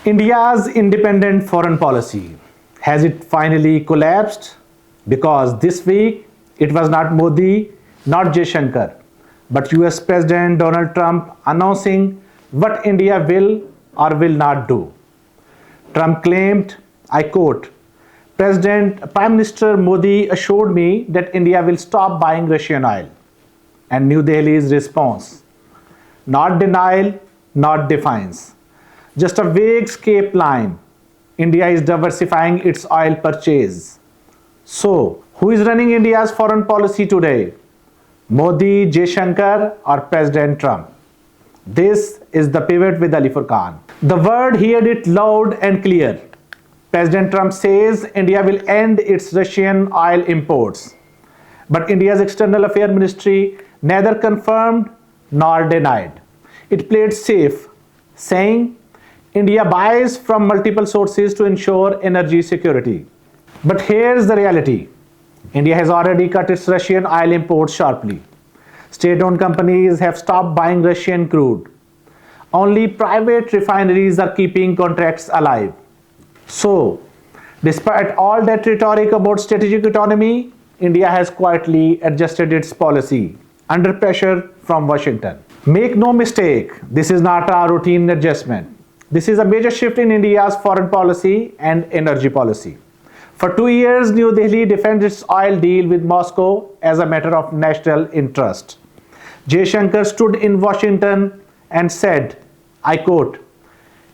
India's independent foreign policy, has it finally collapsed? Because this week it was not Modi, not Jaishankar, but US President Donald Trump announcing what India will or will not do. Trump claimed, I quote, Prime Minister Modi assured me that India will stop buying Russian oil. And New Delhi's response, not denial, not defiance. Just a vague escape line. India is diversifying its oil purchase. So, who is running India's foreign policy today? Modi, Jaishankar, or President Trump? This is the pivot with Ali Furqan. The world heard it loud and clear. President Trump says India will end its Russian oil imports. But India's External Affairs Ministry neither confirmed nor denied. It played safe, saying India buys from multiple sources to ensure energy security. But here's the reality. India has already cut its Russian oil imports sharply. State-owned companies have stopped buying Russian crude. Only private refineries are keeping contracts alive. So, despite all that rhetoric about strategic autonomy, India has quietly adjusted its policy under pressure from Washington. Make no mistake, this is not a routine adjustment. This is a major shift in India's foreign policy and energy policy. For 2 years, New Delhi defended its oil deal with Moscow as a matter of national interest. Jaishankar stood in Washington and said, I quote,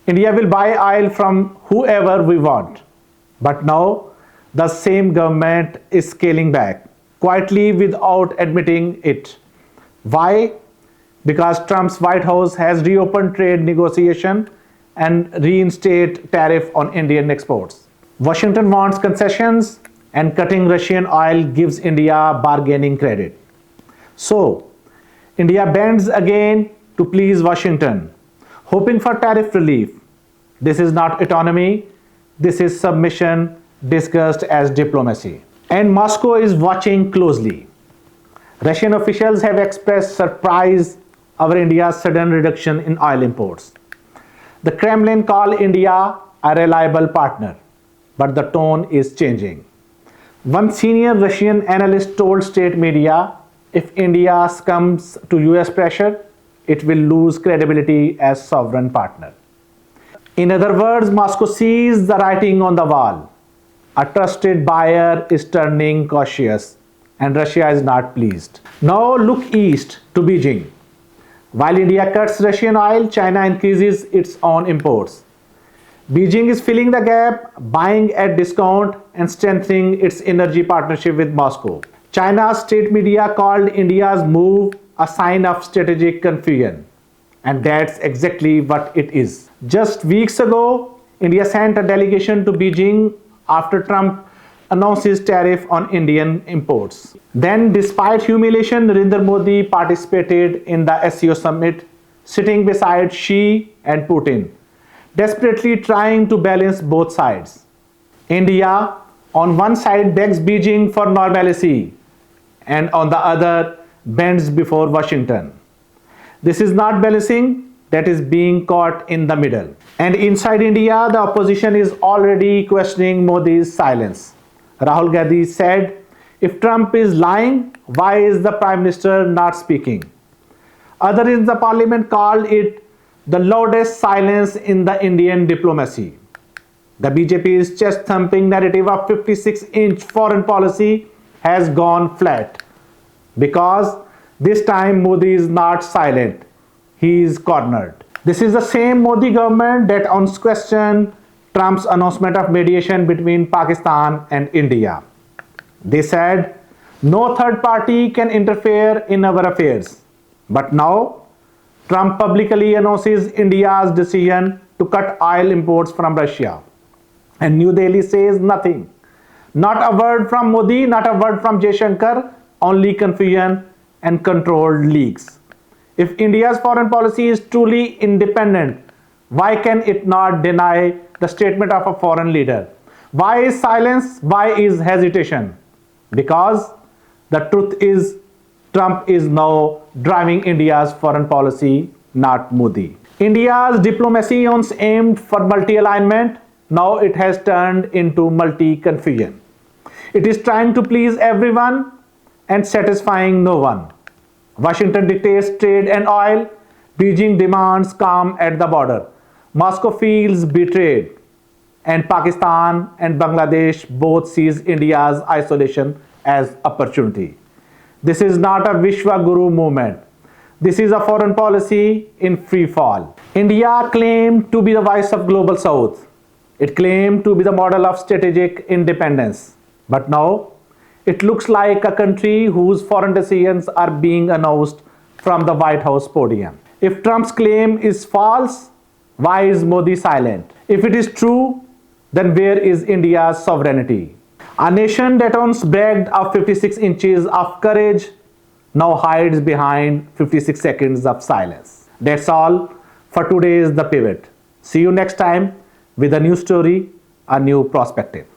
India will buy oil from whoever we want. But now, the same government is scaling back, quietly without admitting it. Why? Because Trump's White House has reopened trade negotiation and reinstate tariff on Indian exports. Washington wants concessions, and cutting Russian oil gives India bargaining credit. So, India bends again to please Washington, hoping for tariff relief. This is not autonomy, this is submission discussed as diplomacy. And Moscow is watching closely. Russian officials have expressed surprise over India's sudden reduction in oil imports. The Kremlin call India a reliable partner, but the tone is changing. One senior Russian analyst told state media, if India succumbs to US pressure, it will lose credibility as sovereign partner. In other words, Moscow sees the writing on the wall. A trusted buyer is turning cautious, and Russia is not pleased. Now look east to Beijing. While India cuts Russian oil, China increases its own imports. Beijing is filling the gap, buying at discount and strengthening its energy partnership with Moscow. China's state media called India's move a sign of strategic confusion. And that's exactly what it is. Just weeks ago, India sent a delegation to Beijing after Trump announced his tariff on Indian imports. Then, despite humiliation, Narendra Modi participated in the SCO summit, sitting beside Xi and Putin, desperately trying to balance both sides. India, on one side, begs Beijing for normalcy, and on the other, bends before Washington. This is not balancing, that is being caught in the middle. And inside India, the opposition is already questioning Modi's silence. Rahul Gandhi said, if Trump is lying, why is the Prime Minister not speaking? Others in the parliament called it the loudest silence in the Indian diplomacy. The BJP's chest-thumping narrative of 56-inch foreign policy has gone flat. Because this time Modi is not silent, he is cornered. This is the same Modi government that once questioned Trump's announcement of mediation between Pakistan and India. They said, no third party can interfere in our affairs. But now, Trump publicly announces India's decision to cut oil imports from Russia. And New Delhi says nothing. Not a word from Modi, not a word from Jaishankar, only confusion and controlled leaks. If India's foreign policy is truly independent, why can it not deny the statement of a foreign leader? Why is silence? Why is hesitation? Because the truth is Trump is now driving India's foreign policy, not Modi. India's diplomacy once aimed for multi-alignment, now it has turned into multi-confusion. It is trying to please everyone and satisfying no one. Washington dictates trade and oil, Beijing demands calm at the border. Moscow feels betrayed, and Pakistan and Bangladesh both sees India's isolation as opportunity. This is not a Vishwa Guru movement. This is a foreign policy in free fall. India claimed to be the voice of global south. It claimed to be the model of strategic independence. But now, it looks like a country whose foreign decisions are being announced from the White House podium. If Trump's claim is false, why is Modi silent? If it is true, then where is India's sovereignty? A nation that once bragged of 56 inches of courage now hides behind 56 seconds of silence. That's all for today's The Pivot. See you next time with a new story, a new perspective.